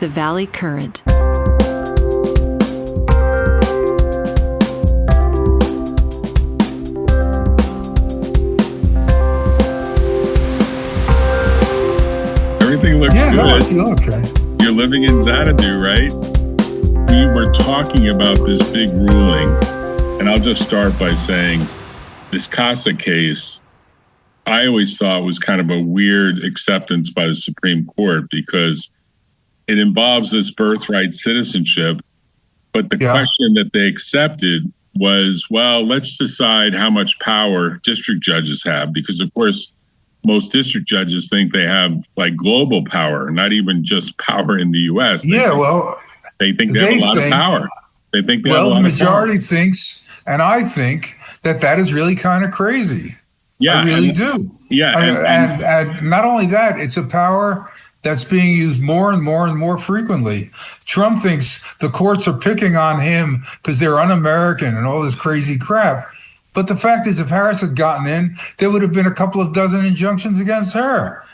The Valley Current. Everything looks good. No, I feel okay. You're living in Xanadu, right? We were talking about this big ruling, and I'll just start by saying this CASA case, I always thought was kind of a weird acceptance by the Supreme Court because it involves this birthright citizenship. But the question that they accepted was, well, let's decide how much power district judges have, because, of course, most district judges think they have like global power, not even just power in the U.S. They think they have a lot of power. They think they have a lot of power. Well, the majority thinks, and I think that is really kind of crazy. Yeah, I really do. Yeah, and not only that, it's a power that's being used more and more and more frequently. Trump thinks the courts are picking on him because they're un-American and all this crazy crap. But the fact is, if Harris had gotten in, there would have been a couple of dozen injunctions against her.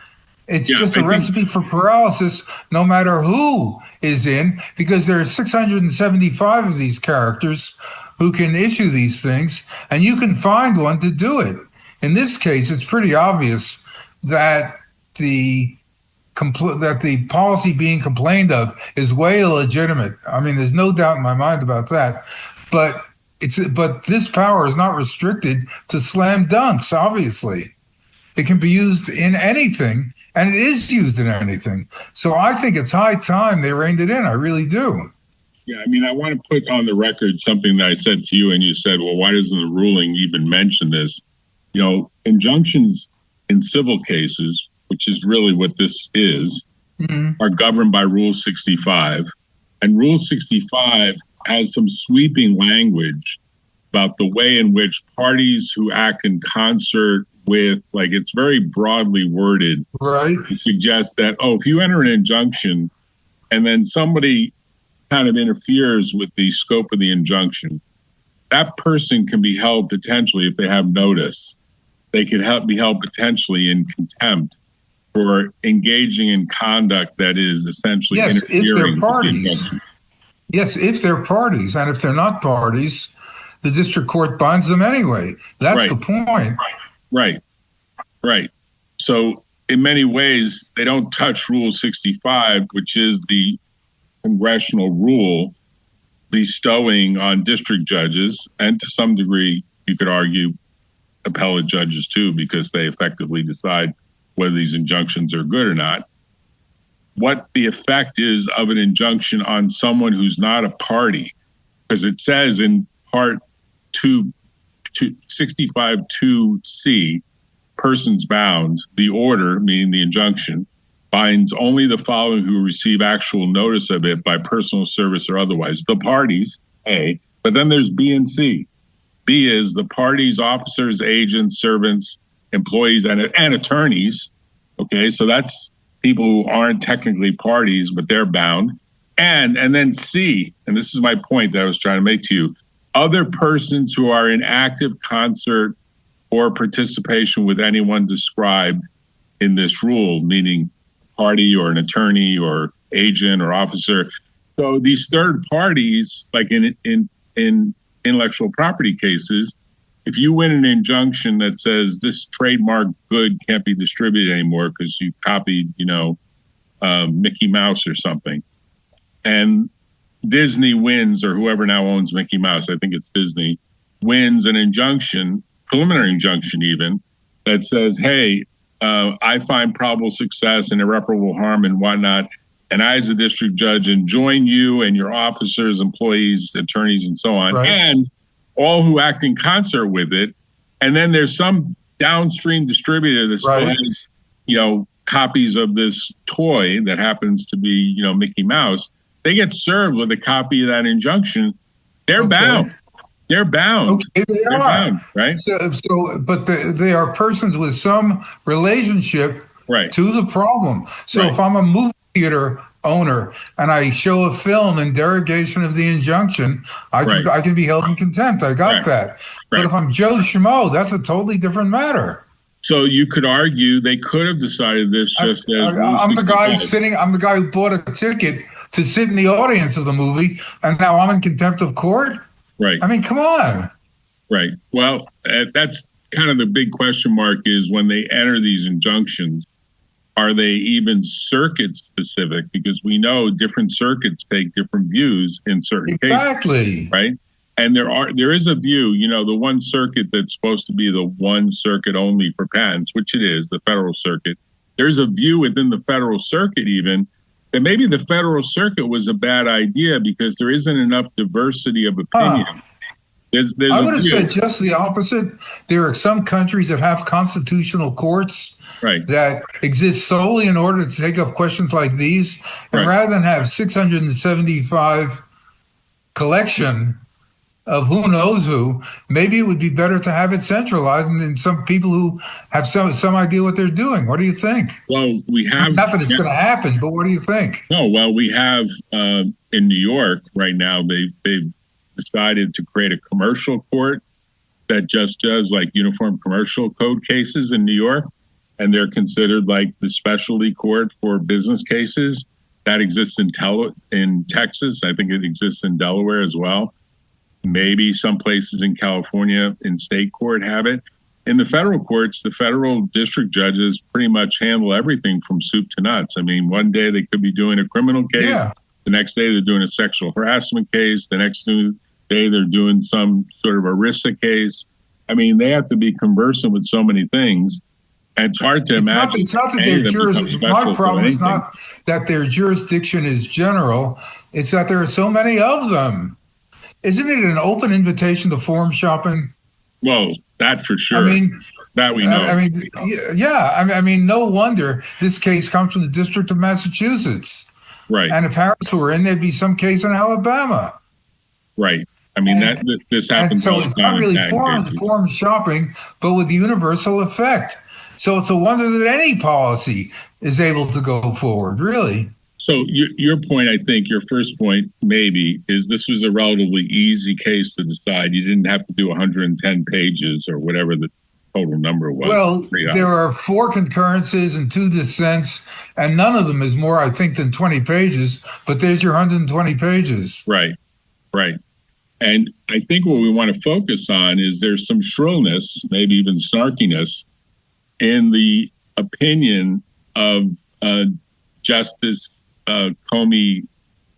It's just a recipe for paralysis, no matter who is in, because there are 675 of these characters who can issue these things, and you can find one to do it. In this case, it's pretty obvious that the policy being complained of is way illegitimate. I mean, there's no doubt in my mind about that. But this power is not restricted to slam dunks, obviously. It can be used in anything, and it is used in anything. So I think it's high time they reined it in. I really do. Yeah, I mean, I want to put on the record something that I said to you, and you said, well, why doesn't the ruling even mention this? You know, injunctions in civil cases, which is really what this is, are governed by Rule 65. And Rule 65 has some sweeping language about the way in which parties who act in concert with, like, it's very broadly worded, right, to suggest that, if you enter an injunction and then somebody kind of interferes with the scope of the injunction, that person can be held potentially, if they have notice, they could be held potentially in contempt for engaging in conduct that is essentially interfering if they're with parties. the injunction. Yes, if they're parties, and if they're not parties, the district court binds them anyway. That's the point. Right. So in many ways, they don't touch Rule 65, which is the congressional rule bestowing on district judges, and to some degree, you could argue, appellate judges too, because they effectively decide whether these injunctions are good or not, what the effect is of an injunction on someone who's not a party. Because it says in Part 65(2)(c), persons bound, the order, meaning the injunction, binds only the following who receive actual notice of it by personal service or otherwise. The parties, A, but then there's B and C. B is the parties, officers, agents, servants, employees, and attorneys. Okay, so that's people who aren't technically parties, but they're bound. And then C, and this is my point that I was trying to make to you, other persons who are in active concert or participation with anyone described in this rule, meaning party or an attorney or agent or officer. So these third parties, like in intellectual property cases, if you win an injunction that says this trademark good can't be distributed anymore because you copied, Mickey Mouse or something, and Disney wins, or whoever now owns Mickey Mouse, I think it's Disney, wins an injunction, preliminary injunction even, that says, hey, I find probable success and irreparable harm and whatnot, and I, as a district judge, enjoin you and your officers, employees, attorneys, and so on, and all who act in concert with it. And then there's some downstream distributor that still has, copies of this toy that happens to be, Mickey Mouse. They get served with a copy of that injunction. They're bound. They're bound. Okay, they're bound, right? But they are persons with some relationship to the problem. So if I'm a movie theater owner and I show a film in derogation of the injunction, I can be held in contempt. I got that. But if I'm Joe Schmo, that's a totally different matter. So you could argue they could have decided this just as I'm the guy who bought a ticket to sit in the audience of the movie, and now I'm in contempt of court? Right. I mean, come on. Right. Well, that's kind of the big question mark is when they enter these injunctions, are they even circuit specific? Because we know different circuits take different views in certain Exactly. cases, right? And there is a view, the one circuit that's supposed to be the one circuit only for patents, which it is, the federal circuit. There's a view within the federal circuit even that maybe the federal circuit was a bad idea because there isn't enough diversity of opinion. There's I would have said just the opposite. There are some countries that have constitutional courts that exist solely in order to take up questions like these. And rather than have 675 collection of who knows who, maybe it would be better to have it centralized and then some people who have some idea what they're doing. What do you think? Well, we have... Not that it's going to happen, but what do you think? No, well, we have in New York right now, they've decided to create a commercial court that just does like uniform commercial code cases in New York. And they're considered like the specialty court for business cases. That exists in Texas. I think it exists in Delaware as well. Maybe some places in California in state court have it. In the federal courts, the federal district judges pretty much handle everything from soup to nuts. I mean, one day they could be doing a criminal case. Yeah. The next day they're doing a sexual harassment case. The next day they're doing some sort of ERISA case. I mean, they have to be conversant with so many things. And it's hard to imagine. It's not that my problem is not that their jurisdiction is general. It's that there are so many of them. Isn't it an open invitation to forum shopping? Well, that for sure. I mean, that we know. I mean, yeah. I mean, no wonder this case comes from the District of Massachusetts. Right. And if Harris were in, there'd be some case in Alabama. Right. I mean, this happens all the time. So it's not really forum shopping, but with the universal effect. So it's a wonder that any policy is able to go forward, really. So your point, I think, your first point maybe, is this was a relatively easy case to decide. You didn't have to do 110 pages or whatever the total number was. Well, there are 4 concurrences and 2 dissents, and none of them is more, I think, than 20 pages. But there's your 120 pages. Right, right. And I think what we want to focus on is there's some shrillness, maybe even snarkiness, in the opinion of Justice Comey,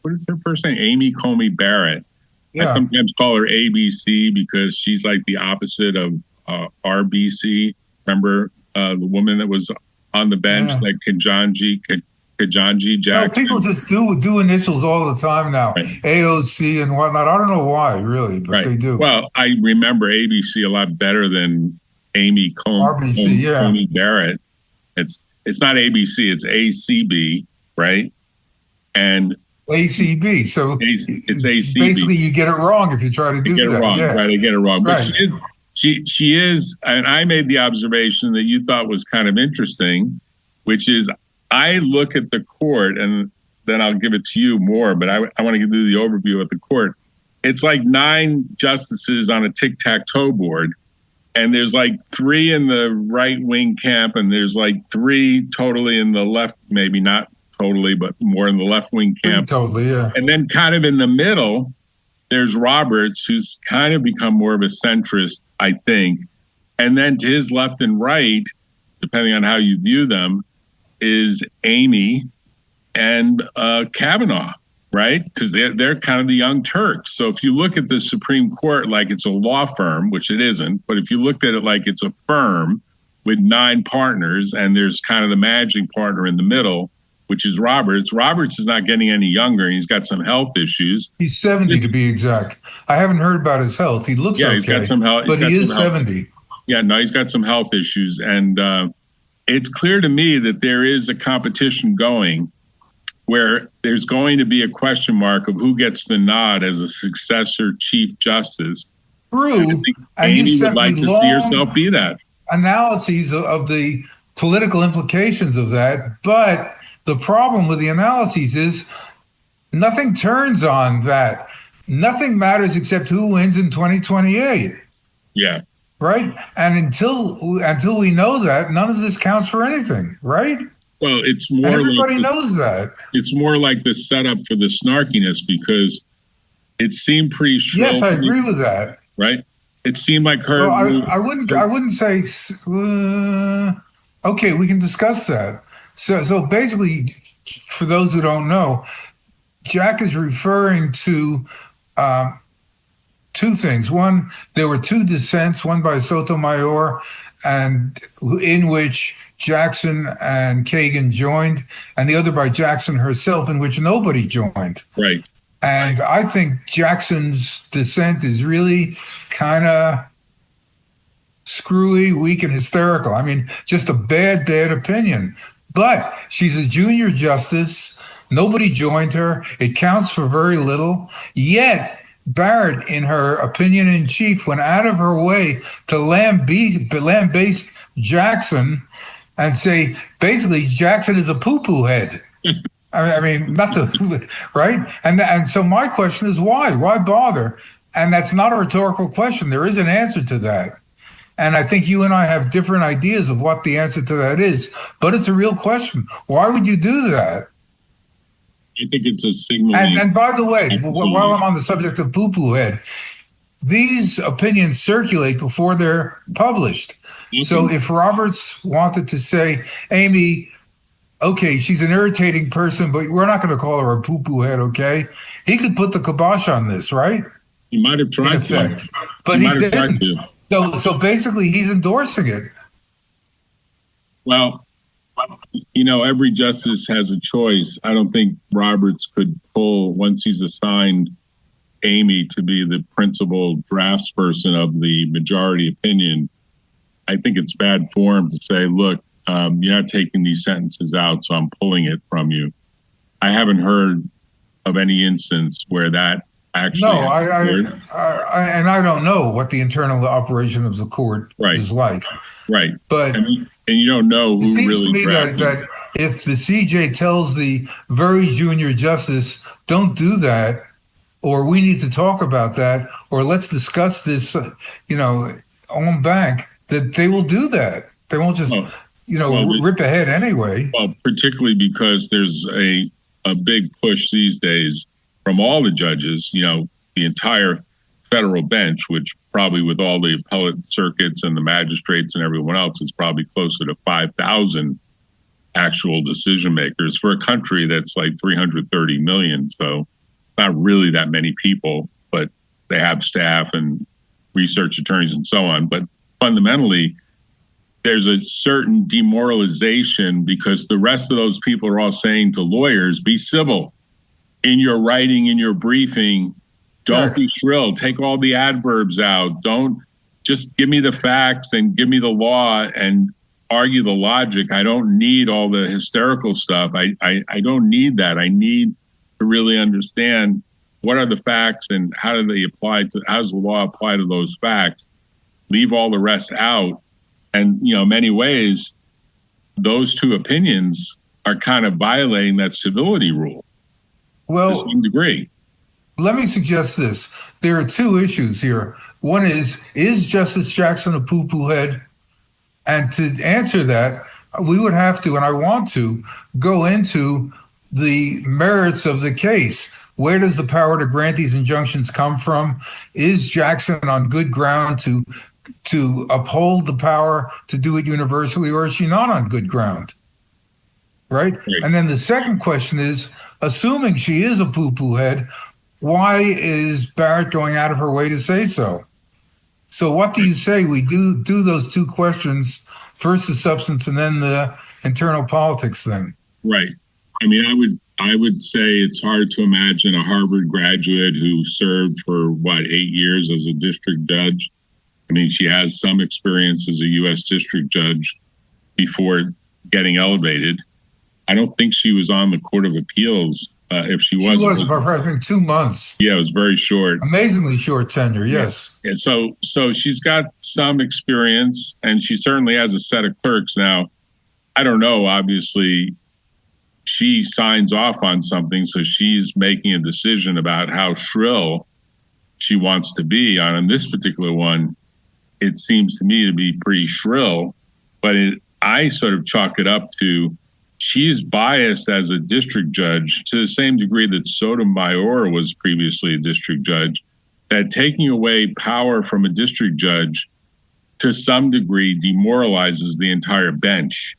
what is her first name? Amy Comey Barrett. Yeah. I sometimes call her ABC because she's like the opposite of RBC. Remember the woman that was on the bench, like Kajanji Jackson? No, people just do initials all the time now, right. AOC and whatnot. I don't know why, really, but they do. Well, I remember ABC a lot better than Amy Comey Barrett. It's not ABC, it's ACB, right? And ACB. So it's ACB. Basically, you get it wrong if you try to do that. Right? I get it wrong. But she is, and I made the observation that you thought was kind of interesting, which is I look at the court, and then I'll give it to you more. But I want to do the overview of the court. It's like 9 justices on a tic-tac-toe board. And there's like 3 in the right-wing camp, and there's like 3 totally in the left, maybe not totally, but more in the left-wing camp. Totally, yeah. And then kind of in the middle, there's Roberts, who's kind of become more of a centrist, I think. And then to his left and right, depending on how you view them, is Amy and Kavanaugh. Right? Because they're kind of the young Turks. So if you look at the Supreme Court like it's a law firm, which it isn't, but if you looked at it like it's a firm with 9 partners and there's kind of the managing partner in the middle, which is Roberts. Roberts is not getting any younger. He's got some health issues. He's 70 to be exact. I haven't heard about his health. He looks okay. He's got some health, but he is 70. Yeah, no, he's got some health issues. And it's clear to me that there is a competition going where there's going to be a question mark of who gets the nod as a successor Chief Justice. True. And I think Amy would like to see herself be that. Analyses of the political implications of that. But the problem with the analyses is nothing turns on that. Nothing matters except who wins in 2028. Yeah. Right? And until we know that, none of this counts for anything, right? Well, it's And more everybody knows that. it's more like the setup for the snarkiness, because it seemed pretty shrill. Yes, I agree with that. Right? It seemed like her. Well, I wouldn't say. Okay, we can discuss that. So basically, for those who don't know, Jack is referring to two things. One, there were two dissents, one by Sotomayor, and in which Jackson and Kagan joined, and the other by Jackson herself, in which nobody joined. Right. And I think Jackson's dissent is really kind of screwy, weak, and hysterical. I mean, just a bad, bad opinion. But she's a junior justice. Nobody joined her. It counts for very little. Yet, Barrett, in her opinion in chief, went out of her way to lambaste Jackson and say, basically, Jackson is a poo-poo head. I mean, not to, right? And so my question is why? Why bother? And that's not a rhetorical question. There is an answer to that. And I think you and I have different ideas of what the answer to that is. But it's a real question. Why would you do that? I think it's a signal. And by the way, while I'm on the subject of poo-poo head, these opinions circulate before they're published. Mm-hmm. So if Roberts wanted to say, Amy, okay, she's an irritating person, but we're not going to call her a poo-poo head, okay? He could put the kibosh on this, right? He might have tried to. But he didn't. So basically, he's endorsing it. Well, every justice has a choice. I don't think Roberts could pull, once he's assigned Amy to be the principal draftsperson of the majority opinion, I think it's bad form to say, look, you're not taking these sentences out, so I'm pulling it from you. I haven't heard of any instance where that actually. No, I don't know what the internal operation of the court is like. Right. But and you don't know who it seems really to me that if the CJ tells the very junior justice, don't do that, or we need to talk about that, or let's discuss this, en banc, that they will do that. They won't just, rip ahead anyway. Well, particularly because there's a big push these days from all the judges, the entire federal bench, which probably with all the appellate circuits and the magistrates and everyone else is probably closer to 5,000 actual decision makers for a country that's like 330 million. So not really that many people, but they have staff and research attorneys and so on. But fundamentally, there's a certain demoralization because the rest of those people are all saying to lawyers, be civil in your writing, in your briefing. Don't be shrill. Take all the adverbs out. Don't just give me the facts and give me the law and argue the logic. I don't need all the hysterical stuff. I don't need that. I need to really understand what are the facts and how do they apply to, how does the law apply to those facts? Leave all the rest out. And, in many ways, those two opinions are kind of violating that civility rule. Well, to some degree. Let me suggest this. There are two issues here. One is Justice Jackson a poo-poo head? And to answer that, we would have to, and I want to, go into the merits of the case. Where does the power to grant these injunctions come from? Is Jackson on good ground to uphold the power to do it universally, or is she not on good ground? Right? And then the second question is, assuming she is a poo-poo head, why is Barrett going out of her way to say so? So what do you say we do those two questions, first the substance and then the internal politics thing? Right. I mean, I would say it's hard to imagine a Harvard graduate who served for 8 years as a district judge. I mean, she has some experience as a U.S. district judge before getting elevated. I don't think she was on the Court of Appeals. If she was for, I think, 2 months. Yeah, it was very short. Amazingly short tenure, yes. Yeah, so she's got some experience, and she certainly has a set of clerks. Now, I don't know, obviously, she signs off on something, so she's making a decision about how shrill she wants to be. On this particular one, it seems to me to be pretty shrill, but I sort of chalk it up to she's biased as a district judge to the same degree that Sotomayor was previously a district judge, that taking away power from a district judge to some degree demoralizes the entire bench.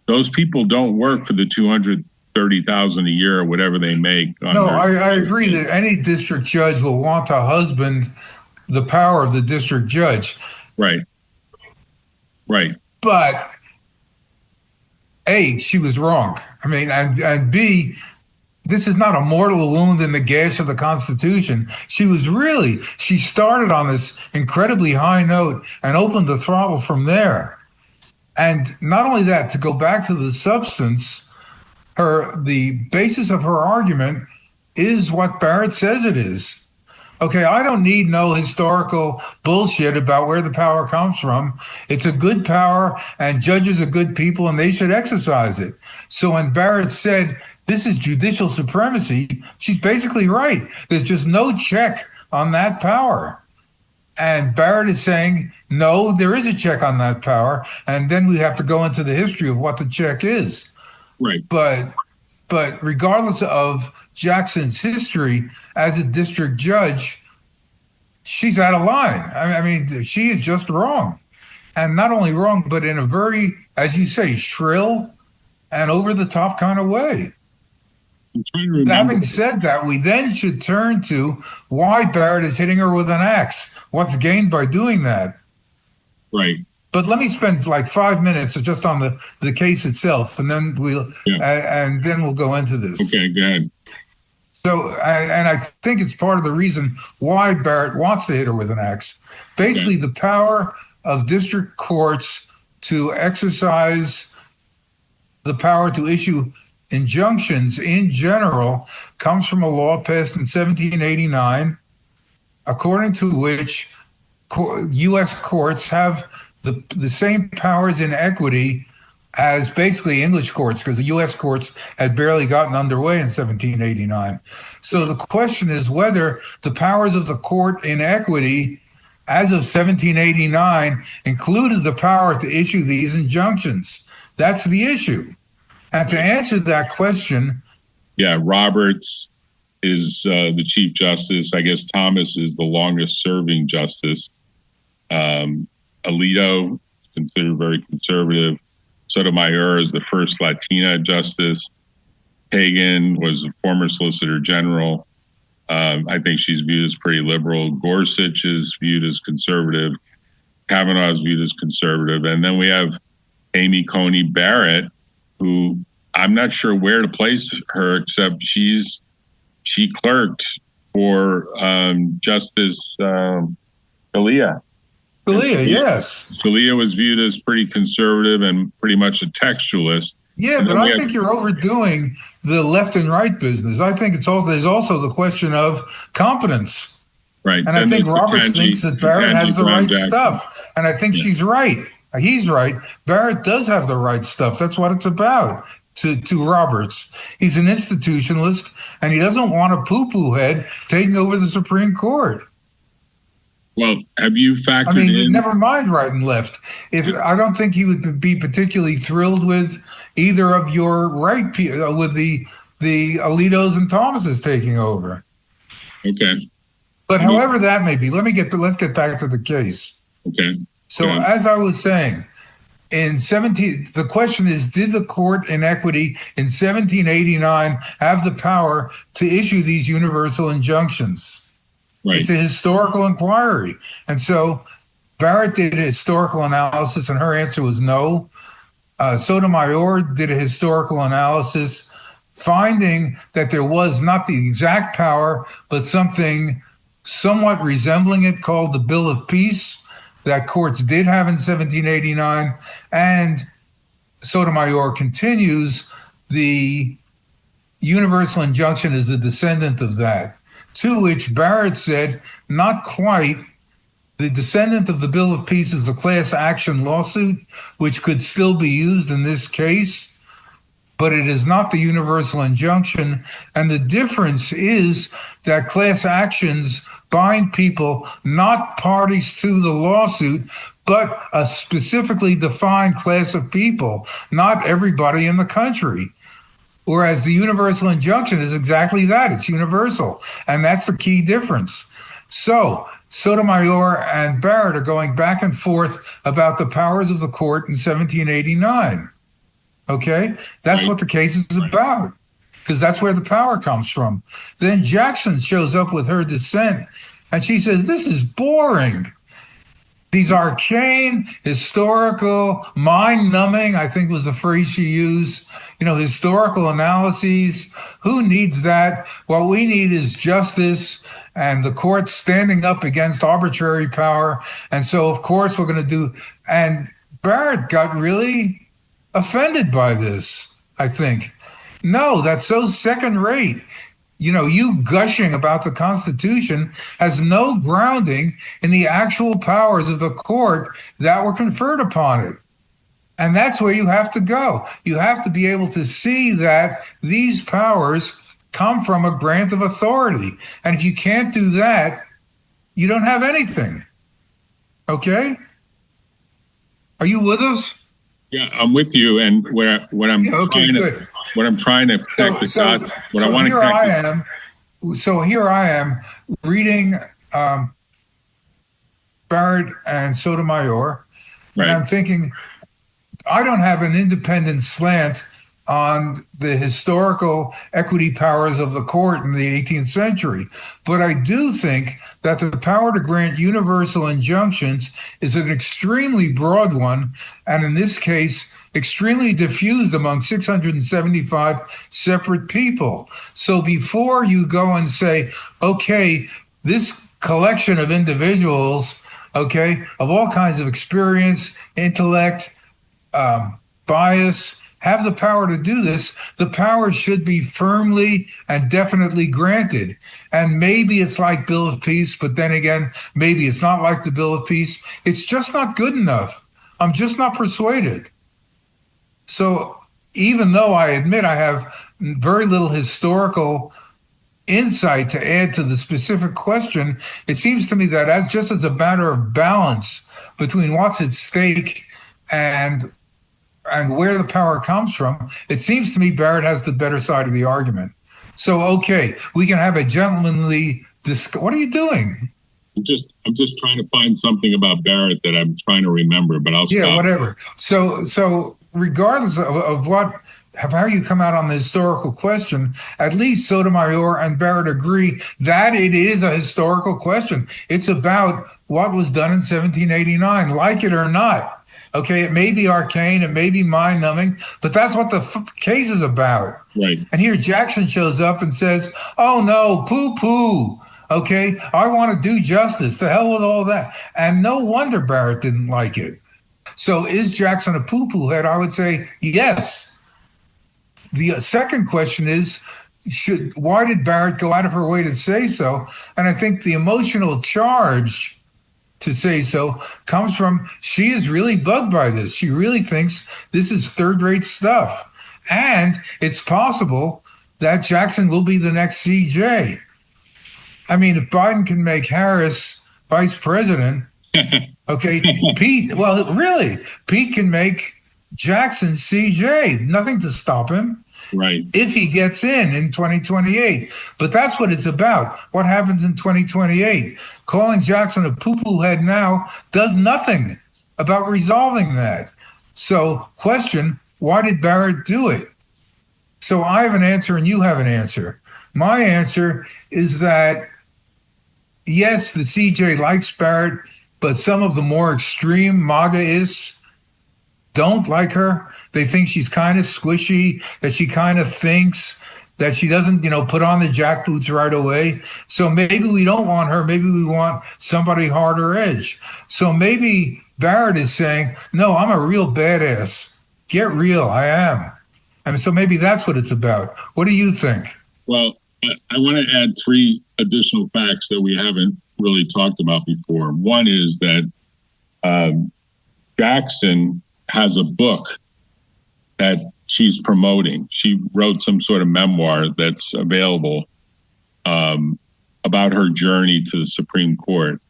Those people don't work for the $230,000 a year or whatever they make. No, I agree that any district judge will want to husband the power of the district judge. Right. But A, she was wrong. I mean, and B, this is not a mortal wound in the gash of the Constitution. She started on this incredibly high note and opened the throttle from there. And not only that, to go back to the substance, the basis of her argument is what Barrett says it is. Okay, I don't need no historical bullshit about where the power comes from. It's a good power, and judges are good people, and they should exercise it. So when Barrett said this is judicial supremacy, she's basically right. There's just no check on that power. And Barrett is saying, no, there is a check on that power. And then we have to go into the history of what the check is. Right. But regardless of Jackson's history as a district judge, she's out of line. I mean, she is just wrong. And not only wrong, but in a very, as you say, shrill and over-the-top kind of way. I'm trying to remember. Having said that, we then should turn to why Barrett is hitting her with an axe. What's gained by doing that? Right. But let me spend like 5 minutes just on the case itself, and then we'll go into this. Okay, go ahead. So, and I think it's part of the reason why Barrett wants to hit her with an axe. Basically, the power of district courts to exercise the power to issue injunctions in general comes from a law passed in 1789, according to which U.S. courts have the same powers in equity as basically English courts, because the U.S. courts had barely gotten underway in 1789. So the question is whether the powers of the court in equity as of 1789 included the power to issue these injunctions. That's the issue. And to answer that question... Yeah, Roberts is the Chief Justice. I guess Thomas is the longest serving justice. Alito, considered very conservative. Sotomayor is the first Latina justice. Kagan was a former Solicitor General. I think she's viewed as pretty liberal. Gorsuch is viewed as conservative. Kavanaugh is viewed as conservative. And then we have Amy Coney Barrett, who I'm not sure where to place her, except she clerked for Justice Scalia. Scalia, yes. Scalia was viewed as pretty conservative and pretty much a textualist. Yeah, but I think you're overdoing the left and right business. I think there's also the question of competence. Right. And I think Roberts thinks that Barrett has the right stuff. And I think she's right. He's right. Barrett does have the right stuff. That's what it's about to Roberts. He's an institutionalist, and he doesn't want a poo-poo head taking over the Supreme Court. Well, have you factored in... never mind right and left. I don't think he would be particularly thrilled with either of your right people, with the Alitos and Thomases taking over. Okay. But however that may be, let's get back to the case. Okay. So as I was saying, the question is, did the court in equity in 1789 have the power to issue these universal injunctions? Right. It's a historical inquiry. And so Barrett did a historical analysis, and her answer was no. Sotomayor did a historical analysis, finding that there was not the exact power, but something somewhat resembling it called the Bill of Peace that courts did have in 1789. And Sotomayor continues, the universal injunction is a descendant of that. To which Barrett said, not quite. The descendant of the Bill of Peace is the class action lawsuit, which could still be used in this case, but it is not the universal injunction. And the difference is that class actions bind people, not parties to the lawsuit, but a specifically defined class of people, not everybody in the country. Whereas the universal injunction is exactly that. It's universal. And that's the key difference. So Sotomayor and Barrett are going back and forth about the powers of the court in 1789. Okay? That's what the case is about, because that's where the power comes from. Then Jackson shows up with her dissent, and she says, this is boring. These arcane, historical, mind-numbing, I think was the phrase she used, historical analyses. Who needs that? What we need is justice and the court standing up against arbitrary power. And so, of course, we're going to do. And Barrett got really offended by this, I think. No, that's so second rate. You gushing about the Constitution has no grounding in the actual powers of the court that were conferred upon it. And that's where you have to go. You have to be able to see that these powers come from a grant of authority. And if you can't do that, you don't have anything. Okay? Are you with us? Yeah, I'm with you. And what I'm trying to connect the dots. So here I am reading Barrett and Sotomayor, and I'm thinking, I don't have an independent slant on the historical equity powers of the court in the 18th century. But I do think that the power to grant universal injunctions is an extremely broad one, and in this case, extremely diffused among 675 separate people. So before you go and say, okay, this collection of individuals, okay, of all kinds of experience, intellect, bias, have the power to do this, the power should be firmly and definitely granted. And maybe it's like Bill of Peace, but then again, maybe it's not like the Bill of Peace. It's just not good enough. I'm just not persuaded. So even though I admit I have very little historical insight to add to the specific question, it seems to me that as a matter of balance between what's at stake and where the power comes from, it seems to me Barrett has the better side of the argument. So, okay, we can have a gentlemanly discussion. What are you doing? I'm just trying to find something about Barrett that I'm trying to remember, but I'll stop. Yeah, whatever. So regardless of how you come out on the historical question, at least Sotomayor and Barrett agree that it is a historical question. It's about what was done in 1789, like it or not. Okay, it may be arcane, it may be mind-numbing, but that's what the case is about. Right. And here Jackson shows up and says, oh no, poo-poo. Okay, I want to do justice. To hell with all that. And no wonder Barrett didn't like it. So is Jackson a poo-poo head? I would say yes. The second question is, why did Barrett go out of her way to say so? And I think the emotional charge to say so comes from she is really bugged by this. She really thinks this is third-rate stuff. And it's possible that Jackson will be the next CJ. I mean, if Biden can make Harris vice president, okay, Pete can make Jackson CJ. Nothing to stop him. Right. If he gets in 2028. But that's what it's about. What happens in 2028? Calling Jackson a poo-poo head now does nothing about resolving that. So, question, why did Barrett do it? So I have an answer and you have an answer. My answer is that, yes, the CJ likes Barrett, but some of the more extreme MAGAists don't like her. They think she's kind of squishy, that she kind of thinks, that she doesn't, put on the jackboots right away. So maybe we don't want her. Maybe we want somebody harder edge. So maybe Barrett is saying, no, I'm a real badass. Get real. I am. And so maybe that's what it's about. What do you think? Well, I want to add three additional facts that we haven't really talked about before. One is that Jackson has a book that she's promoting. She wrote some sort of memoir that's available about her journey to the Supreme Court.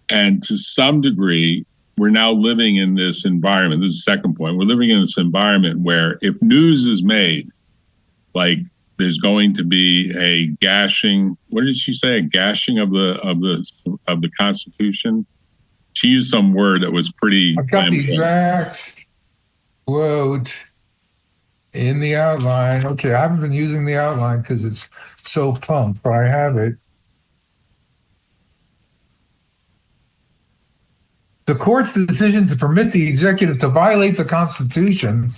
And to some degree, we're now living in this environment. This is the second point. We're living in this environment where if news is made, like there's going to be a gashing. What did she say? A gashing of the Constitution. She used some word that was pretty. I've got the exact quote in the outline. Okay, I haven't been using the outline because it's so pumped, but I have it. The court's decision to permit the executive to violate the Constitution,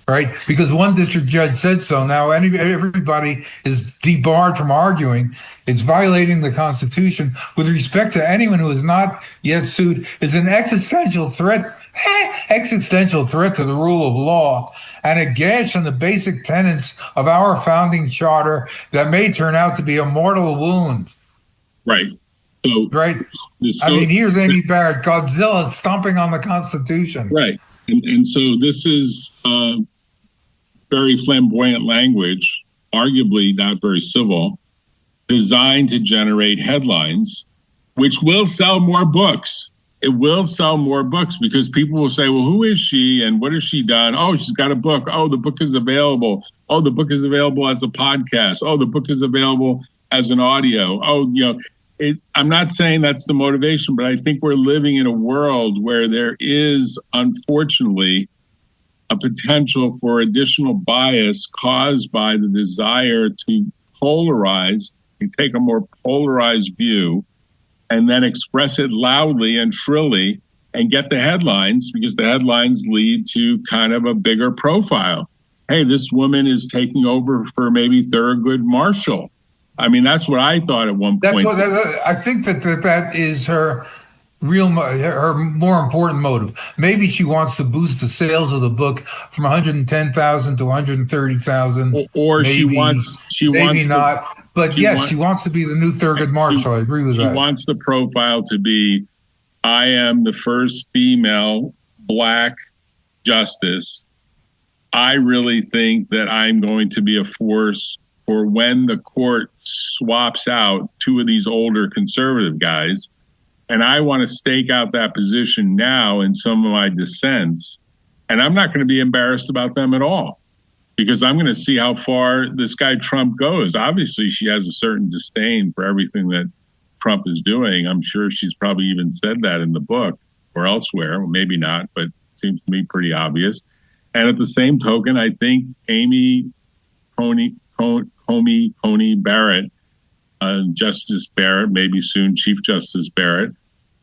right? Because one district judge said so. Now everybody is debarred from arguing. It's violating the Constitution with respect to anyone who is not yet sued is an existential threat to the rule of law and a gash on the basic tenets of our founding charter that may turn out to be a mortal wound. Right. So, right. I mean, here's Amy Barrett, Godzilla stomping on the Constitution. Right. And so this is very flamboyant language, arguably not very civil, designed to generate headlines, which will sell more books. It will sell more books because people will say, well, who is she and what has she done? Oh, she's got a book. Oh, the book is available. Oh, the book is available as a podcast. Oh, the book is available as an audio. Oh, I'm not saying that's the motivation, but I think we're living in a world where there is, unfortunately, a potential for additional bias caused by the desire to polarize and take a more polarized view and then express it loudly and shrilly and get the headlines, because the headlines lead to kind of a bigger profile. Hey, this woman is taking over for maybe Thurgood Marshall. I mean, that's what I thought at one point. I think that is her more important motive. Maybe she wants to boost the sales of the book from 110,000 to 130,000. Or maybe, she wants not. But yes, she wants to be the new Thurgood Marshall. I agree with that. She wants the profile to be, I am the first female Black justice. I really think that I'm going to be a force for when the court swaps out two of these older conservative guys. And I want to stake out that position now in some of my dissents. And I'm not going to be embarrassed about them at all, because I'm going to see how far this guy Trump goes. Obviously, she has a certain disdain for everything that Trump is doing. I'm sure she's probably even said that in the book or elsewhere. Well, maybe not, but it seems to me pretty obvious. And at the same token, I think Amy Coney Barrett, Justice Barrett, maybe soon Chief Justice Barrett,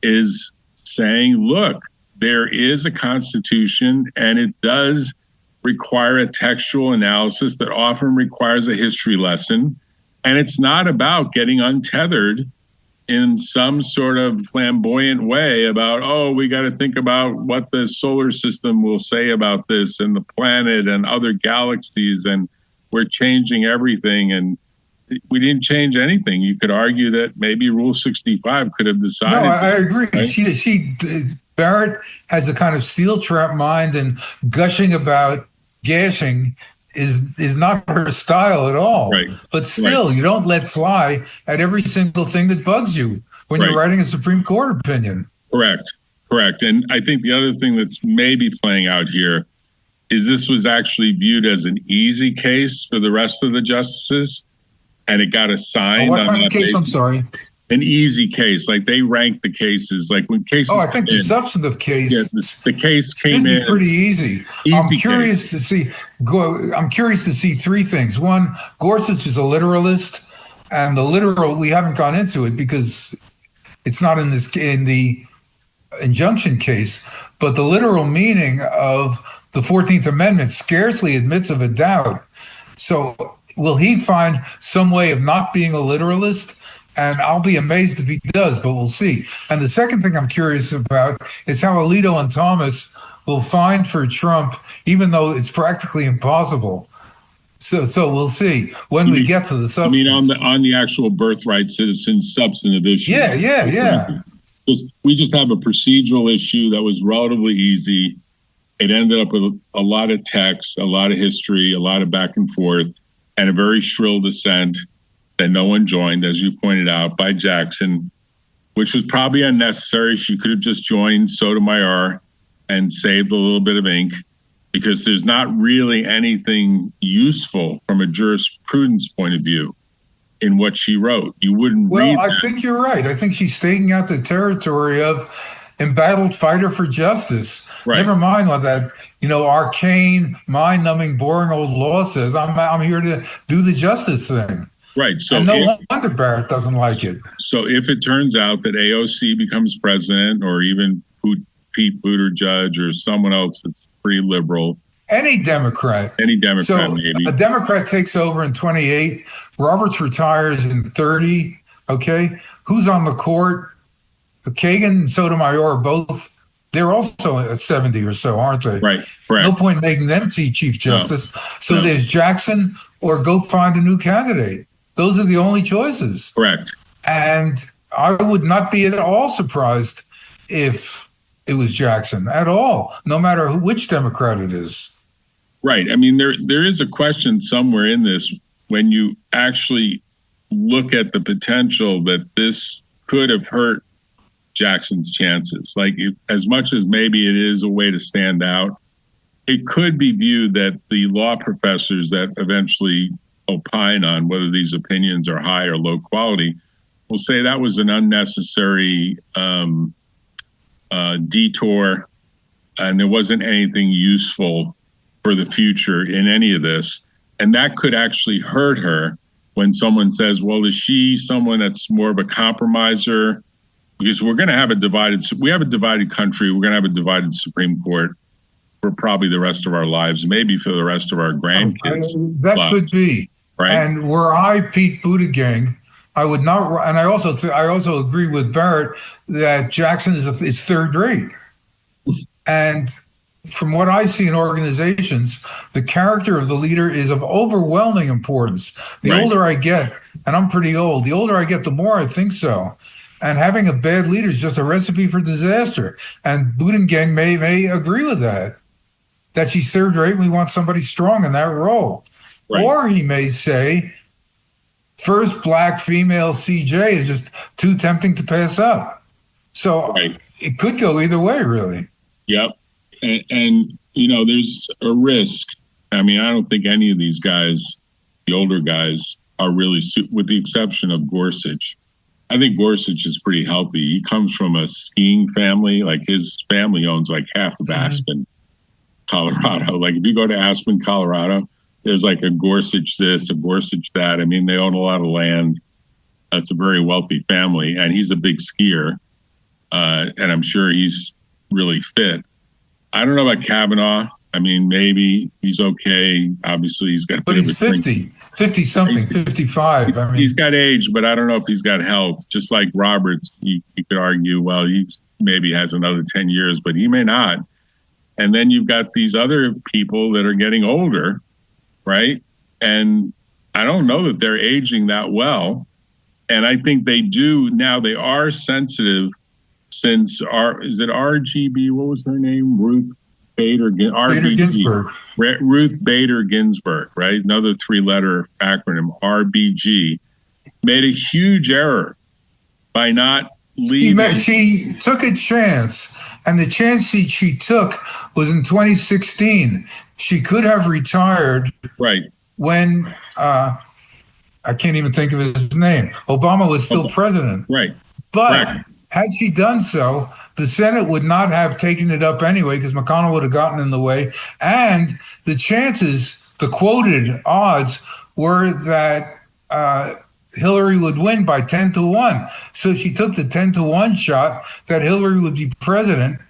is saying, look, there is a Constitution and it does require a textual analysis that often requires a history lesson. And it's not about getting untethered in some sort of flamboyant way about, oh, we got to think about what the solar system will say about this and the planet and other galaxies, and we're changing everything. And we didn't change anything. You could argue that maybe Rule 65 could have decided. No, I agree. Right? Barrett has a kind of steel trap mind, and gushing about gashing is not her style at all. Right. But still, you don't let fly at every single thing that bugs you when you're writing a Supreme Court opinion. Correct. And I think the other thing that's maybe playing out here is this was actually viewed as an easy case for the rest of the justices, and it got assigned. What kind of case? I'm sorry. An easy case, like they ranked the cases, like when cases. Oh, I think the substantive case. Yeah, the case came in pretty easy. I'm curious to see three things. One, Gorsuch is a literalist, and the literal, we haven't gone into it because it's not in the injunction case, but the literal meaning of the 14th Amendment scarcely admits of a doubt. So will he find some way of not being a literalist? And I'll be amazed if he does, but we'll see. And the second thing I'm curious about is how Alito and Thomas will find for Trump, even though it's practically impossible. So we'll see when we get to the substance. I mean, on the actual birthright citizen substantive issue. Yeah. We just have a procedural issue that was relatively easy. It ended up with a lot of text, a lot of history, a lot of back and forth, and a very shrill dissent that no one joined, as you pointed out, by Jackson. which was probably unnecessary. She could have just joined Sotomayor and saved a little bit of ink, because there's not really anything useful from a jurisprudence point of view in what she wrote. You wouldn't read Well, I that. think you're right. I think she's staking out the territory of embattled fighter for justice. Right. Never mind what that, arcane, mind-numbing, boring old law says. I'm here to do the justice thing. Right. So and no wonder Barrett doesn't like it. So if it turns out that AOC becomes president, or even Pete Buttigieg or someone else that's pretty liberal, any Democrat, so maybe a Democrat takes over in 28, Roberts retires in 30. Okay, who's on the court? Kagan and Sotomayor are both. They're also at 70 or so, aren't they? Right. Correct. No point in making them Chief Justice. No. So there's Jackson, or go find a new candidate. Those are the only choices. Correct. And I would not be at all surprised if it was Jackson at all, no matter which Democrat it is. Right. I mean, there is a question somewhere in this, when you actually look at the potential that this could have hurt Jackson's chances. Like, as much as maybe it is a way to stand out, it could be viewed that the law professors that eventually opine on whether these opinions are high or low quality will say that was an unnecessary detour, and there wasn't anything useful for the future in any of this. And that could actually hurt her when someone says, well, is she someone that's more of a compromiser? Because we're going to have we have a divided country. We're going to have a divided Supreme Court for probably the rest of our lives, maybe for the rest of our grandkids. That could be. Right. And were I Pete Buttigieg, I would not. And I also agree with Barrett that Jackson is third rate. And from what I see in organizations, the character of the leader is of overwhelming importance. The older I get, and I'm pretty old, the older I get, the more I think so. And having a bad leader is just a recipe for disaster. And Buttigieg may agree with that she's third rate. We want somebody strong in that role. Right. Or he may say, first black female CJ is just too tempting to pass up. So it could go either way, really. Yep. And there's a risk. I mean, I don't think any of these guys, the older guys, are really, with the exception of Gorsuch. I think Gorsuch is pretty healthy. He comes from a skiing family. Like, his family owns like half of Aspen, Colorado. Like, if you go to Aspen, Colorado, there's like a Gorsuch this, a Gorsuch that. I mean, they own a lot of land. It's a very wealthy family, and he's a big skier. And I'm sure he's really fit. I don't know about Kavanaugh. I mean, maybe he's okay. Obviously, he's got a bit of a But he's 50-something, 55. I mean, he's got age, but I don't know if he's got health. Just like Roberts, you could argue, well, he maybe has another 10 years, but he may not. And then you've got these other people that are getting older, right? And I don't know that they're aging that well. And I think they do now. They are sensitive since is it RGB? What was her name? Ruth Bader Ginsburg. Ruth Bader Ginsburg, right? Another 3-letter acronym, RBG, made a huge error by not leaving. She took a chance, and the chance she took was in 2016. She could have retired. Right. When I can't even think of his name. Obama was still president. Right. But Correct. Had she done so, the Senate would not have taken it up anyway, because McConnell would have gotten in the way. And the chances, the quoted odds, were that Hillary would win by 10-1. So she took the 10-1 shot that Hillary would be president,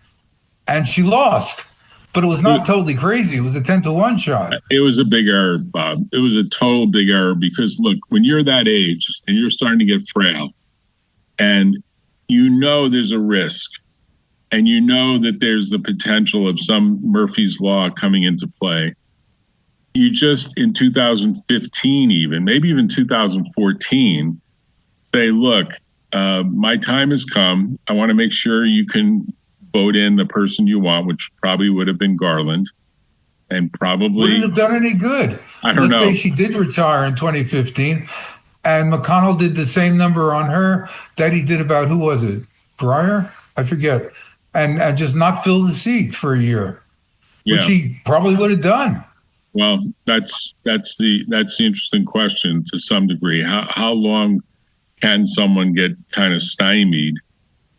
and she lost. But it was not totally crazy. It was a 10-1 shot. It was a big error, Bob. It was a total big error, because, look, when you're that age and you're starting to get frail, and there's a risk, and that there's the potential of some Murphy's Law coming into play, you just, in 2015 maybe even 2014, say, look, my time has come. I want to make sure you can vote in the person you want, which probably would have been Garland, and probably wouldn't have done any good. I don't know. Let's say she did retire in 2015. And McConnell did the same number on her that he did about, who was it? Breyer? I forget. And just not fill the seat for a year, which Yeah. he probably would have done. Well, that's the interesting question to some degree. How long can someone get kind of stymied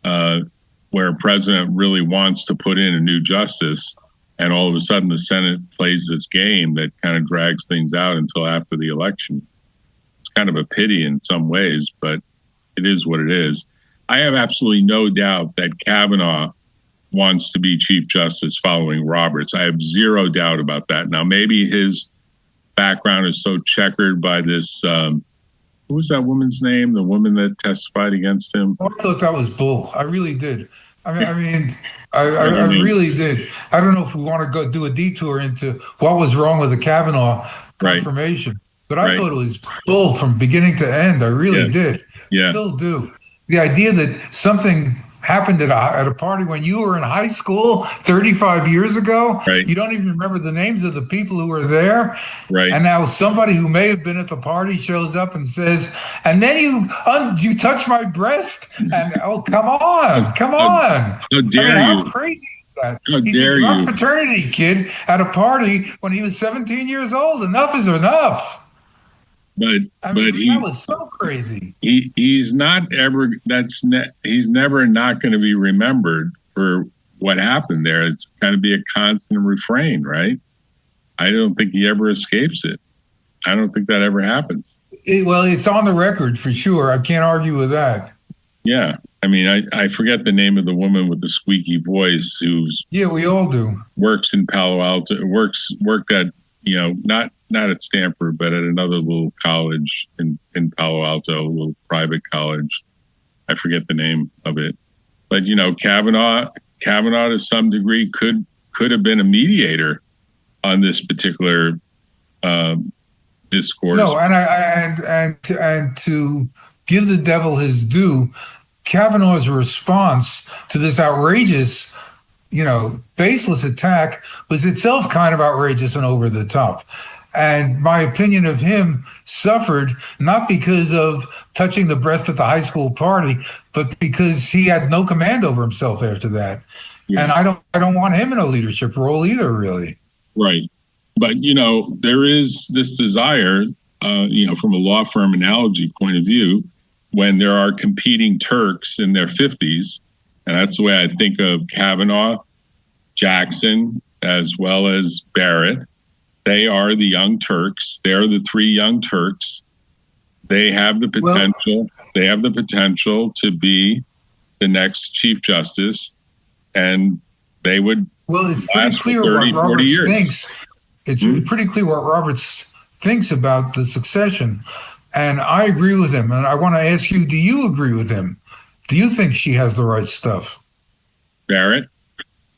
where a president really wants to put in a new justice, and all of a sudden the Senate plays this game that kind of drags things out until after the election? It's kind of a pity in some ways, but it is what it is. I have absolutely no doubt that Kavanaugh wants to be Chief Justice following Roberts. I have zero doubt about that. Now, maybe his background is so checkered by this, who was that woman's name? The woman that testified against him? I thought that was bull. I really did. I really did. I don't know if we want to go do a detour into what was wrong with the Kavanaugh confirmation, but I thought it was bull from beginning to end. I really did. Yeah. Still do. The idea that something happened at a party when you were in high school 35 years ago. Right. You don't even remember the names of the people who were there. Right. And now somebody who may have been at the party shows up and says, and then you touch my breast? And oh, come on. How dare how you? crazy is that? How He's dare a drunk you? fraternity kid at a party when he was 17 years old. Enough is enough. But that was so crazy. He's not ever. He's never not going to be remembered for what happened there. It's got to be a constant refrain, right? I don't think he ever escapes it. I don't think that ever happens. It's on the record for sure. I can't argue with that. Yeah, I mean, I forget the name of the woman with the squeaky voice we all do. Works in Palo Alto. Worked at not at Stanford, but at another little college in Palo Alto, a little private college. I forget the name of it. But, Kavanaugh to some degree could have been a mediator on this particular discourse. No, and to give the devil his due, Kavanaugh's response to this outrageous, baseless attack was itself kind of outrageous and over the top. And my opinion of him suffered not because of touching the breast at the high school party, but because he had no command over himself after that. Yeah. And I don't want him in a leadership role either, really. Right. But, there is this desire, from a law firm analogy point of view, when there are competing Turks in their 50s, and that's the way I think of Kavanaugh, Jackson, as well as Barrett. They are the young Turks. They're the three young Turks. They have the potential. They have the potential to be the next Chief Justice, and they would. Well, it's pretty clear 30, what Roberts thinks. It's pretty clear what Roberts thinks about the succession, and I agree with him. And I want to ask you: do you agree with him? Do you think she has the right stuff? Barrett?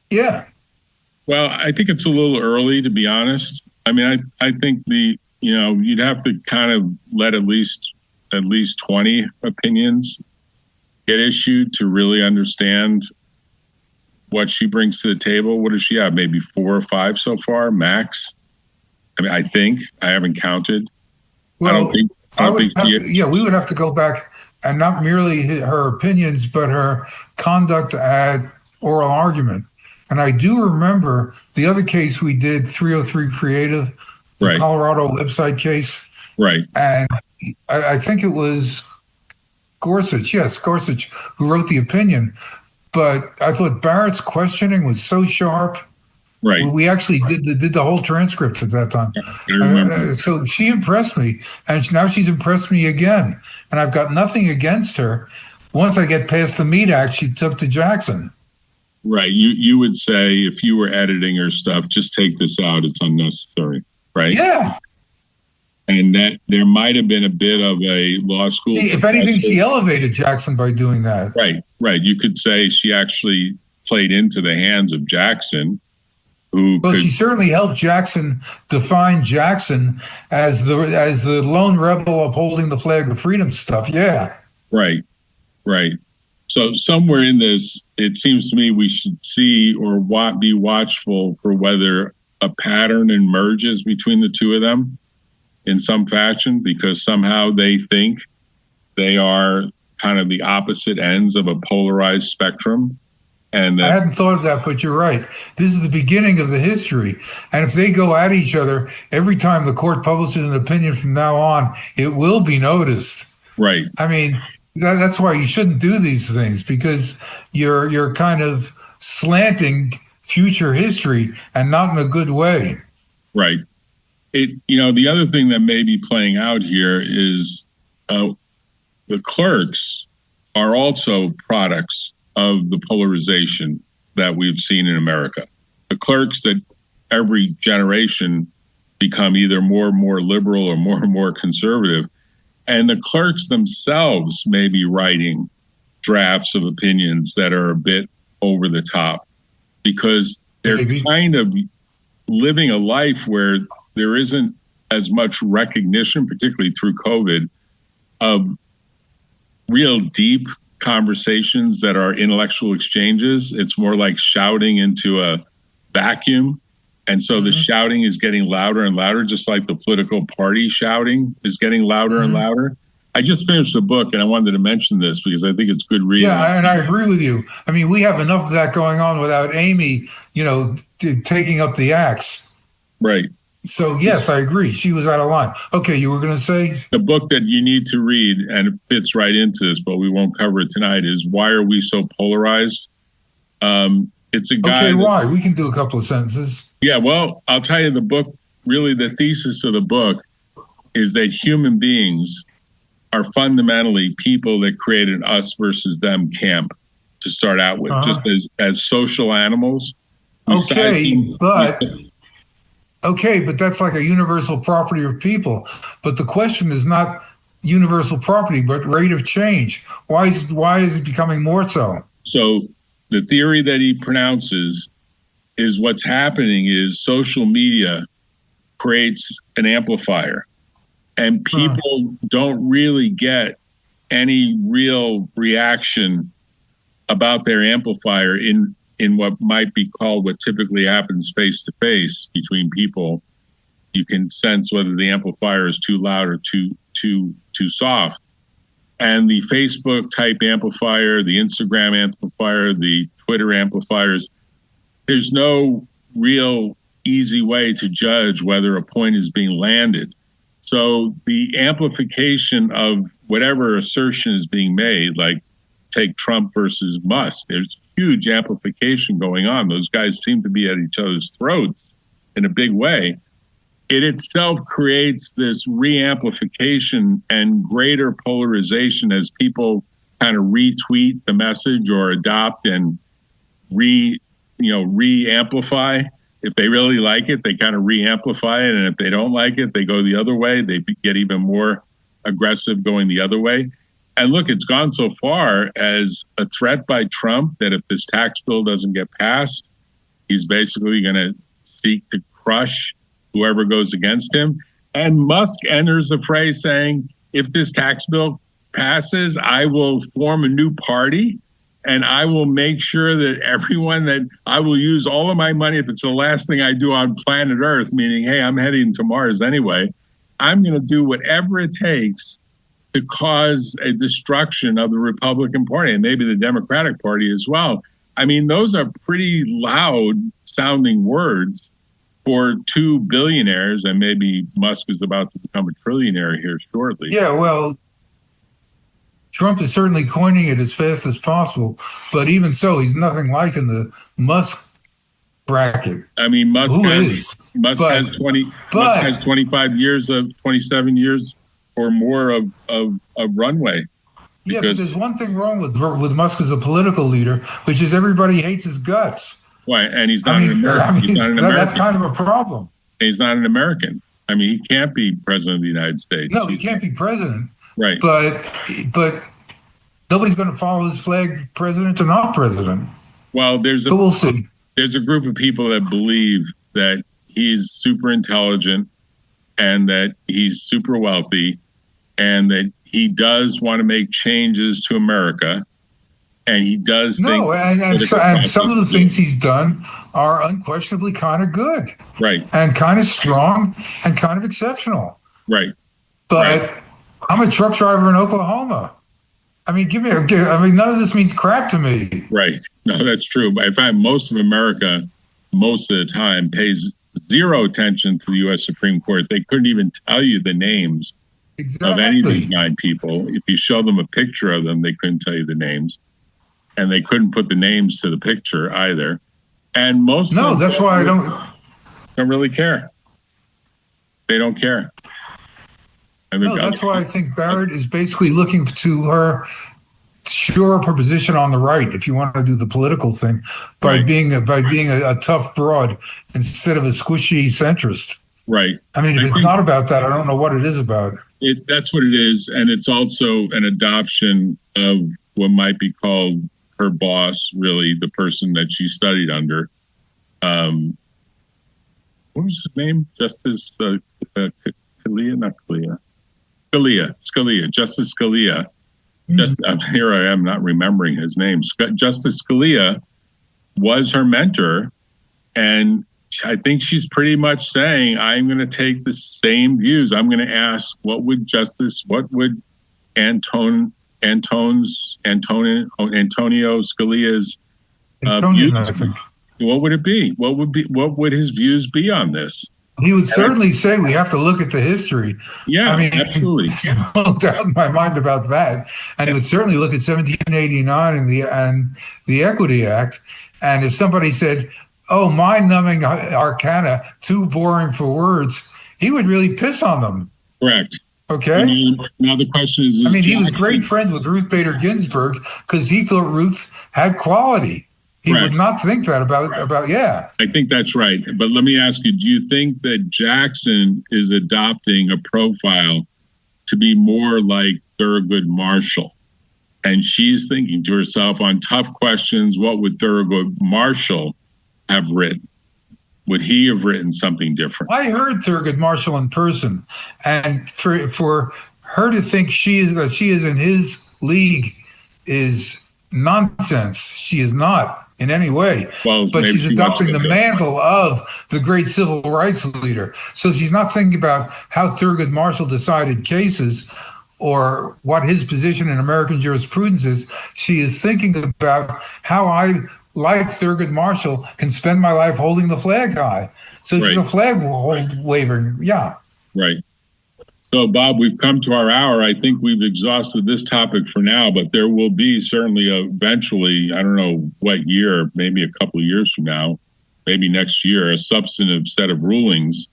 Yeah. Well, I think it's a little early, to be honest. I mean, I think you'd have to kind of let at least 20 opinions get issued to really understand what she brings to the table. What does she have? Maybe 4 or 5 so far, max. I mean, I haven't counted. Well, I don't think we would have to go back and not merely her opinions, but her conduct at oral argument. And I do remember the other case we did, 303 Creative, the Colorado website case. Right. And I think it was Gorsuch, who wrote the opinion. But I thought Barrett's questioning was so sharp. Right. We actually did the whole transcript at that time. I remember. So she impressed me, and now she's impressed me again. And I've got nothing against her. Once I get past the Mead Act she took to Jackson. Right. You would say, if you were editing her stuff, just take this out. It's unnecessary. Right. Yeah. And that there might have been a bit of a law school. If anything, she elevated Jackson by doing that. Right. You could say she actually played into the hands of Jackson. She certainly helped Jackson define Jackson as the lone rebel upholding the flag of freedom stuff. Yeah. Right. So somewhere in this, it seems to me we should see or be watchful for whether a pattern emerges between the two of them. in some fashion because somehow they think they are kind of the opposite ends of a polarized spectrum. And I hadn't thought of that, but you're right. This is the beginning of the history. And if they go at each other every time the court publishes an opinion from now on, it will be noticed. right. I mean, that's why you shouldn't do these things, because you're kind of slanting future history, and not in a good way. Right. The other thing that may be playing out here is the clerks are also products of the polarization that we've seen in America. The clerks that every generation become either more and more liberal or more conservative. And the clerks themselves may be writing drafts of opinions that are a bit over the top because they're kind of living a life where there isn't as much recognition, particularly through COVID, of real deep conversations that are intellectual exchanges. It's more like shouting into a vacuum. And so the shouting is getting louder and louder, just like the political party shouting is getting louder and louder. I just finished a book and I wanted to mention this because I think it's good reading. Yeah, and I agree with you. I mean, we have enough of that going on without Amy, taking up the axe. Right. So, yes, I agree. She was out of line. Okay, you were going to say? The book that you need to read, and it fits right into this, but we won't cover it tonight, is Why Are We So Polarized? It's a guy. Okay, why? We can do a couple of sentences. Yeah, well, I'll tell you the book, really the thesis of the book is that human beings are fundamentally people that create an us versus them camp to start out with, just as social animals. Okay, but that's like a universal property of people. But the question is not universal property, but rate of change. Why is it becoming more so? So the theory that he pronounces is what's happening is social media creates an amplifier, and people don't really get any real reaction about their amplifier in what might be called what typically happens face to face between people. You can sense whether the amplifier is too loud or too soft. And the Facebook type amplifier, the Instagram amplifier, the Twitter amplifiers, there's no real easy way to judge whether a point is being landed. So the amplification of whatever assertion is being made, like take Trump versus Musk, there's huge amplification going on. Those guys seem to be at each other's throats in a big way. It itself creates this re-amplification and greater polarization as people kind of retweet the message or adopt and re-amplify. If they really like it, they kind of re-amplify it. And if they don't like it, they go the other way. They get even more aggressive going the other way. And look, it's gone so far as a threat by Trump that if this tax bill doesn't get passed, he's basically going to seek to crush whoever goes against him. And Musk enters the fray saying, if this tax bill passes, I will form a new party and I will make sure that I will use all of my money. If it's the last thing I do on planet Earth, meaning, hey, I'm heading to Mars anyway, I'm going to do whatever it takes to cause a destruction of the Republican Party and maybe the Democratic Party as well. I mean, those are pretty loud sounding words for two billionaires, and maybe Musk is about to become a trillionaire here shortly. Yeah, well, Trump is certainly coining it as fast as possible, but even so, he's nothing like in the Musk bracket. I mean, Musk has 27 years or more of runway. Yeah, but there's one thing wrong with Musk as a political leader, which is everybody hates his guts. Why? And he's not an American. He's not an American. That's kind of a problem. He's not an American. I mean, he can't be president of the United States. No, he can't be president. Right. But nobody's going to follow his flag, president or not president. Well, we'll see. There's a group of people that believe that he's super intelligent and that he's super wealthy and that he does want to make changes to America. And he does and some of the things he's done are unquestionably kind of good. Right. And kind of strong and kind of exceptional. Right. But Right. I'm a truck driver in Oklahoma. I mean, none of this means crap to me. Right. No, that's true. In fact, most of America, most of the time, pays zero attention to the U.S. Supreme Court. They couldn't even tell you the names of any of these Exactly. 9 people. If you show them a picture of them, they couldn't tell you the names. And they couldn't put the names to the picture either. And most of No, them that's why I don't. don't really care. They don't care. I mean, No, that's why I think Barrett is basically looking to her shore up her position on the right, if you want to do the political thing, by Right. being a tough broad instead of a squishy centrist. Right. I mean, if it's not about that, I don't know what it is about. That's what it is. And it's also an adoption of what might be called her boss, really, the person that she studied under. What was his name? Justice Scalia, not Scalia. Scalia, Justice Scalia. Just here I am not remembering his name. Justice Scalia was her mentor, and I think she's pretty much saying, I'm going to take the same views. I'm going to ask, what would Antonio Scalia's Antonian, I views? think. What would it be? What would his views be on this? He would certainly say we have to look at the history. Yeah, I mean, absolutely. there's no doubt in my mind about that. And he would certainly look at 1789 and the Equity Act. And if somebody said, "Oh, mind-numbing arcana, too boring for words," he would really piss on them. Correct. Okay. Now the question is I mean, he was Jackson great friends with Ruth Bader Ginsburg because he thought Ruth had quality. He Correct. would not think that about yeah. I think that's right. But let me ask you, do you think that Jackson is adopting a profile to be more like Thurgood Marshall? And she's thinking to herself on tough questions, what would Thurgood Marshall have written? Would he have written something different? I heard Thurgood Marshall in person, and for her to think she is in his league is nonsense. She is not in any way. Well, but maybe she's she wants adopting to the go. mantle of the great civil rights leader. So she's not thinking about how Thurgood Marshall decided cases or what his position in American jurisprudence is. She is thinking about how I, like Thurgood Marshall, can spend my life holding the flag high. So she's a Right. flag waver. Yeah. Right. So, Bob, we've come to our hour. I think we've exhausted this topic for now, but there will be certainly eventually, I don't know what year, maybe a couple of years from now, maybe next year, a substantive set of rulings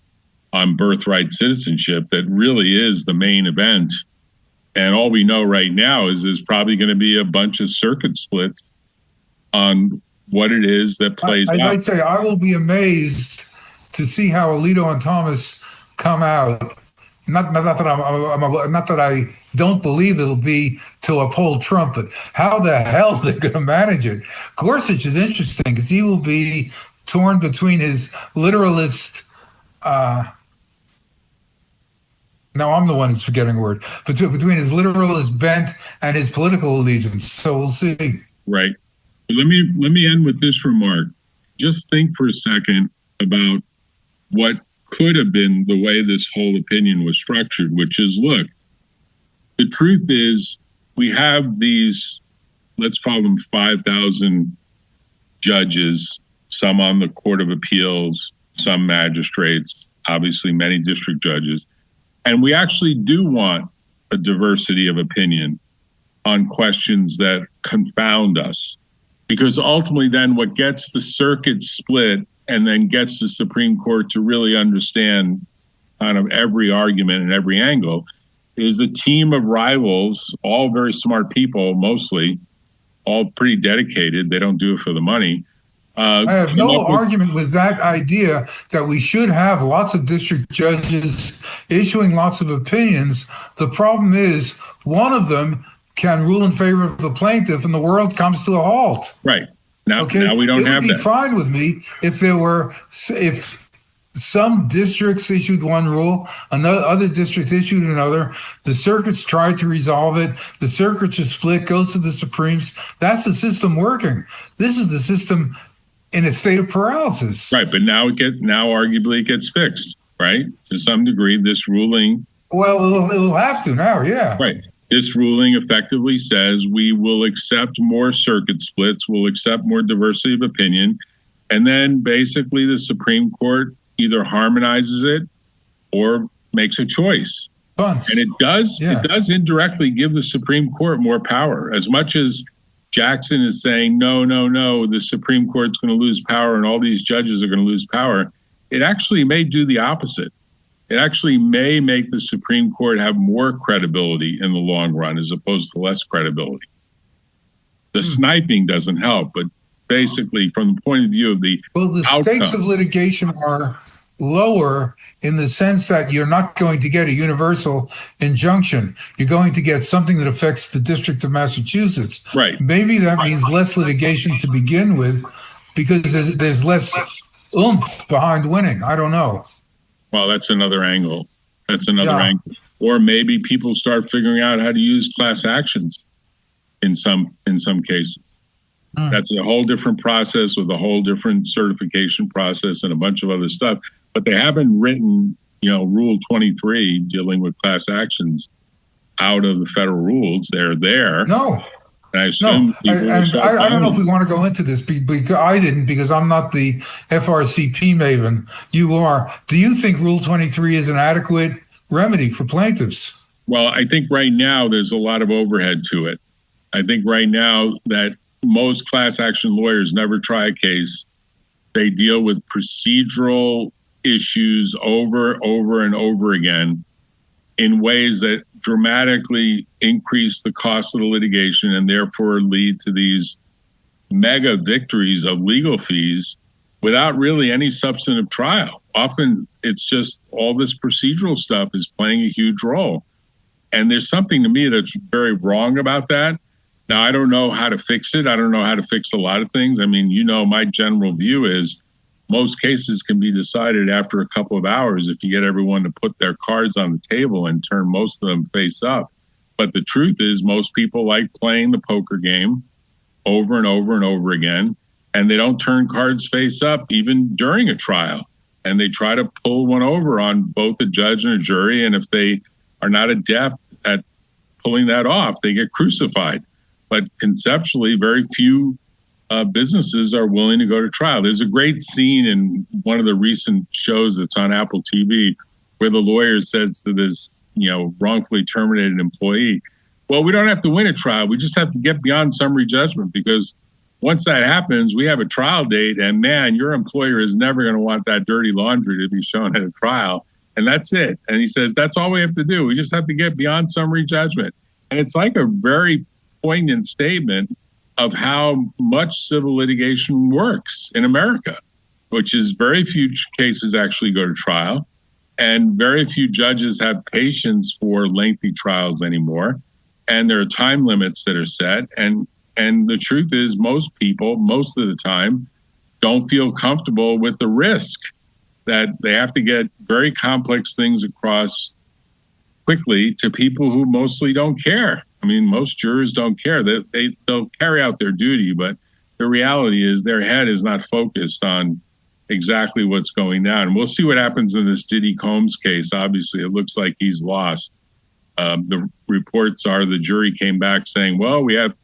on birthright citizenship that really is the main event. And all we know right now is there's probably going to be a bunch of circuit splits on what it is that plays out. I'd say I will be amazed to see how Alito and Thomas come out. Not that I don't believe it'll be to uphold Trump, but how the hell they're going to manage it. Gorsuch is interesting because he will be torn between his literalist. Now I'm the one who's forgetting a word. Between his literalist bent and his political allegiance. So we'll see. Right. Let me end with this remark. Just think for a second about what could have been the way this whole opinion was structured, which is, look, the truth is we have these, let's call them 5,000 judges, some on the Court of Appeals, some magistrates, obviously many district judges. And we actually do want a diversity of opinion on questions that confound us. Because ultimately then what gets the circuit split and then gets the Supreme Court to really understand kind of every argument and every angle is a team of rivals, all very smart people, mostly, all pretty dedicated. They don't do it for the money. I have no argument with that idea that we should have lots of district judges issuing lots of opinions. The problem is one of them can rule in favor of the plaintiff and the world comes to a halt. Right. Now we don't have that. It would be fine with me if some districts issued one rule, other districts issued another, the circuits tried to resolve it, the circuits are split, goes to the Supremes. That's the system working. This is the system in a state of paralysis. Right, but now arguably it gets fixed, right? To some degree, this ruling Well, it'll have to now, yeah. Right. This ruling effectively says we will accept more circuit splits, we'll accept more diversity of opinion, and then basically the Supreme Court either harmonizes it or makes a choice. Bunts. And it does indirectly give the Supreme Court more power. As much as Jackson is saying, no, the Supreme Court's going to lose power and all these judges are going to lose power, it actually may do the opposite. It actually may make the Supreme Court have more credibility in the long run as opposed to less credibility. The sniping doesn't help, but basically from the point of view of the stakes of litigation are lower in the sense that you're not going to get a universal injunction. You're going to get something that affects the District of Massachusetts. Right. Maybe that means less litigation to begin with because there's less oomph behind winning. I don't know. Well, that's another angle. Angle. Or maybe people start figuring out how to use class actions in some cases. That's a whole different process with a whole different certification process and a bunch of other stuff. But they haven't written, Rule 23 dealing with class actions out of the federal rules. They're there. No. And I assume I don't know if we want to go into this because I didn't, because I'm not the FRCP maven. You are. Do you think Rule 23 is an adequate remedy for plaintiffs? Well, I think right now there's a lot of overhead to it. I think right now that most class action lawyers never try a case. They deal with procedural issues over and over again in ways that dramatically increase the cost of the litigation and therefore lead to these mega victories of legal fees without really any substantive trial. Often it's just all this procedural stuff is playing a huge role. And there's something to me that's very wrong about that. Now, I don't know how to fix it. I don't know how to fix a lot of things. I mean, my general view is most cases can be decided after a couple of hours if you get everyone to put their cards on the table and turn most of them face up. But the truth is most people like playing the poker game over and over and over again, and they don't turn cards face up even during a trial. And they try to pull one over on both a judge and a jury. And if they are not adept at pulling that off, they get crucified. But conceptually, very few businesses are willing to go to trial. There's a great scene in one of the recent shows that's on Apple TV where the lawyer says to this, wrongfully terminated employee, well, we don't have to win a trial. We just have to get beyond summary judgment because once that happens, we have a trial date and man, your employer is never going to want that dirty laundry to be shown at a trial. And that's it. And he says, that's all we have to do. We just have to get beyond summary judgment. And it's like a very poignant statement of how much civil litigation works in America, which is very few cases actually go to trial, and very few judges have patience for lengthy trials anymore. And there are time limits that are set. And the truth is most people, most of the time, don't feel comfortable with the risk that they have to get very complex things across quickly to people who mostly don't care. I mean, most jurors don't care. They'll carry out their duty, but the reality is their head is not focused on exactly what's going down. And we'll see what happens in this Diddy Combs case. Obviously, it looks like he's lost. The reports are the jury came back saying, well, we have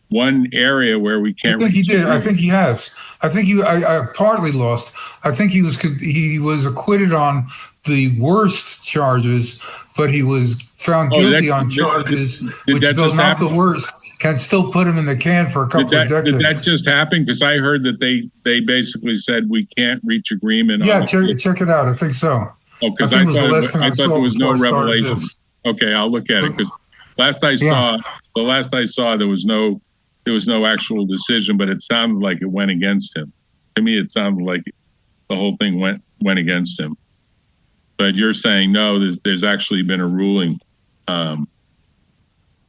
one area where we can't. I think he did. I think he has. I think I partly lost. I think he was acquitted on the worst charges, but he was found guilty on charges which, though not the worst, can still put him in the can for a couple of decades. Did that just happen? Because I heard that they basically said we can't reach agreement. Yeah, check it out. I think so. Oh, because I thought there was no revelation. Okay, I'll look at it because the last I saw there was no actual decision, but it sounded like it went against him. To me, it sounded like the whole thing went against him. But you're saying no, there's actually been a ruling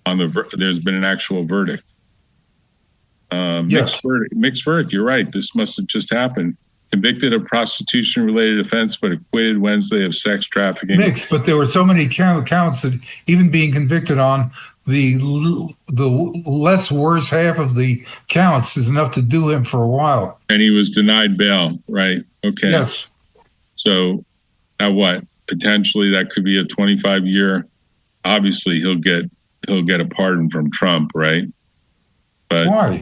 there's been an actual verdict. Yes. Mixed verdict. You're right. This must have just happened. Convicted of prostitution-related offense, but acquitted Wednesday of sex trafficking. Mixed, but there were so many counts that even being convicted on the less worse half of the counts is enough to do him for a while. And he was denied bail, right? Okay. Yes. So, now what? potentially that could be a 25-year. Obviously, he'll get a pardon from Trump, right? But why?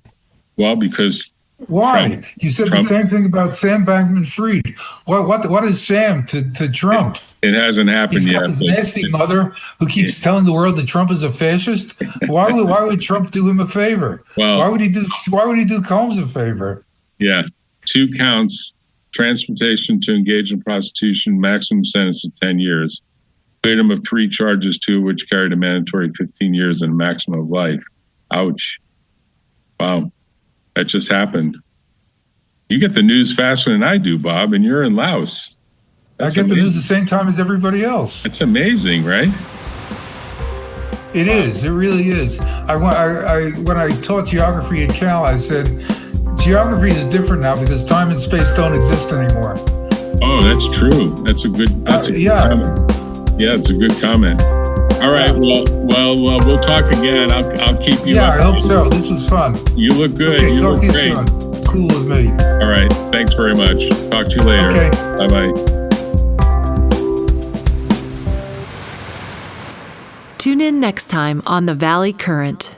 Well, because why? You said the same thing about Sam Bankman-Fried. What is Sam to Trump? It hasn't happened He's yet. got this nasty mother who keeps telling the world that Trump is a fascist. Why would Trump do him a favor? Well, why would he do Combs a favor? Yeah, 2 counts: transportation to engage in prostitution, maximum sentence of 10 years. Freedom of 3 charges, 2 of which carried a mandatory 15 years and a maximum of life. Ouch! Wow, that just happened. You get the news faster than I do, Bob, and you're in Laos. I get the news the same time as everybody else. It's amazing, right? It is. It really is. When I taught geography at Cal, I said, geography is different now because time and space don't exist anymore. Oh, that's true. That's a good comment. Yeah, it's a good comment. All right. Well, we'll talk again. I'll keep you. Yeah, I hope so. This was fun. You look good. Okay, you talk look to you great. soon. Cool with me. All right. Thanks very much. Talk to you later. Okay. Bye-bye. Tune in next time on The Valley Current.